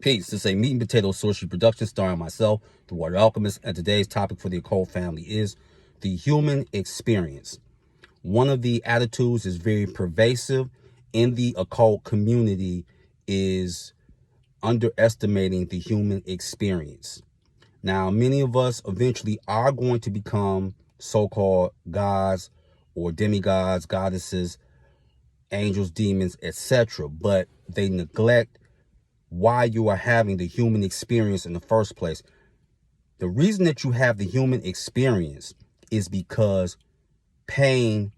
Peace. This is a Meat and Potato Sorcery production starring myself, the Water Alchemist, and today's topic for the occult family is the human experience. One of the attitudes is very pervasive in the occult community is underestimating the human experience. Now, many of us eventually are going to become so-called gods or demigods, goddesses, angels, demons, etc., but they neglect why you are having the human experience in the first place. The reason that you have the human experience is because pain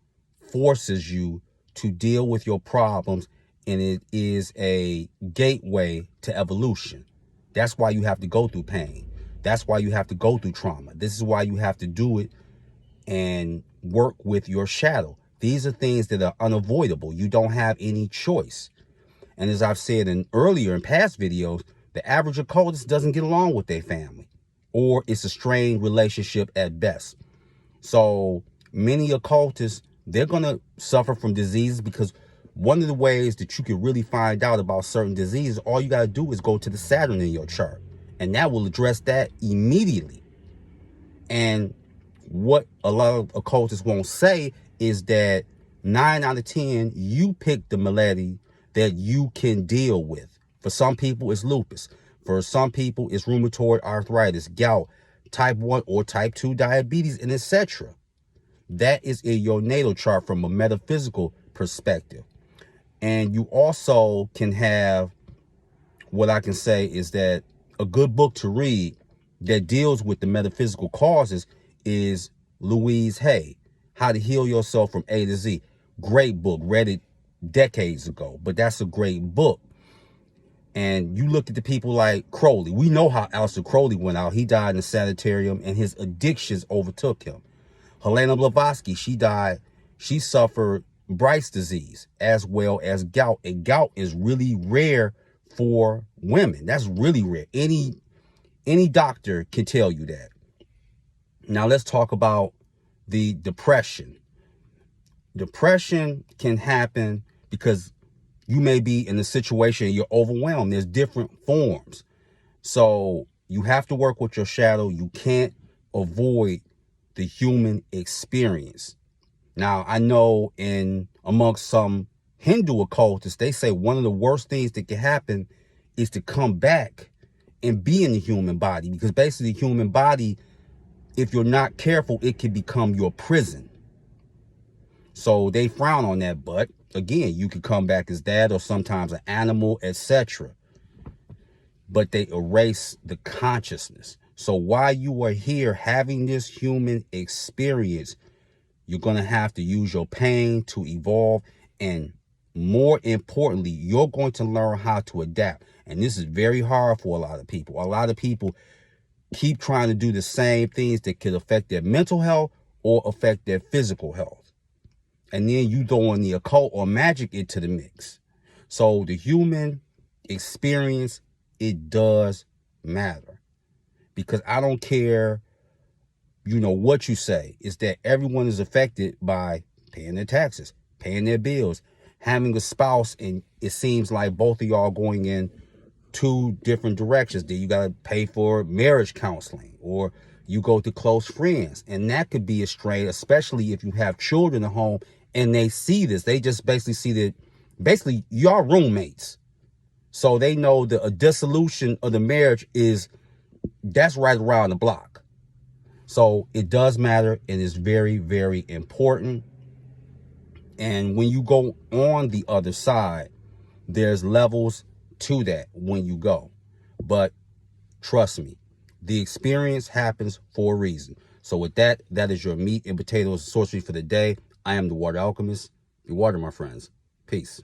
forces you to deal with your problems, and it is a gateway to evolution. That's why you have to go through pain. That's why you have to go through trauma. This is why you have to do it and work with your shadow. These are things that are unavoidable. You don't have any choice. And as I've said in past videos, the average occultist doesn't get along with their family, or it's a strained relationship at best. So many occultists, they're going to suffer from diseases, because one of the ways that you can really find out about certain diseases, all you got to do is go to the Saturn in your chart, and that will address that immediately. And what a lot of occultists won't say is that 9 out of 10, you pick the malady that you can deal with. For some people, it's lupus. For some people, it's rheumatoid arthritis, gout, type 1 or type 2 diabetes, and etc. That is in your natal chart from a metaphysical perspective. And you also can have, what I can say is that a good book to read that deals with the metaphysical causes is Louise Hay, How to Heal Yourself from A to Z. Great book. Read it decades ago, but that's a great book. And you look at the people like Crowley. We know how Aleister Crowley went out. He died in a sanitarium and his addictions overtook him. Helena Blavatsky, she died. She suffered Bright's disease as well as gout. And gout is really rare for women. That's really rare. Any doctor can tell you that. Now let's talk about the depression. Depression can happen because you may be in a situation, you're overwhelmed. There's different forms. So you have to work with your shadow. You can't avoid the human experience. Now, I know amongst some Hindu occultists, they say one of the worst things that can happen is to come back and be in the human body, because basically the human body, if you're not careful, it can become your prison. So they frown on that, but again, you could come back as that, or sometimes an animal, etc. But they erase the consciousness. So while you are here having this human experience, you're going to have to use your pain to evolve. And more importantly, you're going to learn how to adapt. And this is very hard for a lot of people. A lot of people keep trying to do the same things that could affect their mental health or affect their physical health. And then you throw in the occult or magic into the mix. So the human experience, it does matter. Because I don't care, what you say, is that everyone is affected by paying their taxes, paying their bills, having a spouse, and it seems like both of y'all going in two different directions. Then you got to pay for marriage counseling, or you go to close friends, and that could be a strain, especially if you have children at home and they see this. They just basically see that y'all roommates. So they know that a dissolution of the marriage that's right around the block. So it does matter, and it's very, very important. And when you go on the other side, there's levels to that when you go. But trust me, the experience happens for a reason. So with that, that is your meat and potatoes sorcery for the day. I am the Water Alchemist. Be water, my friends. Peace.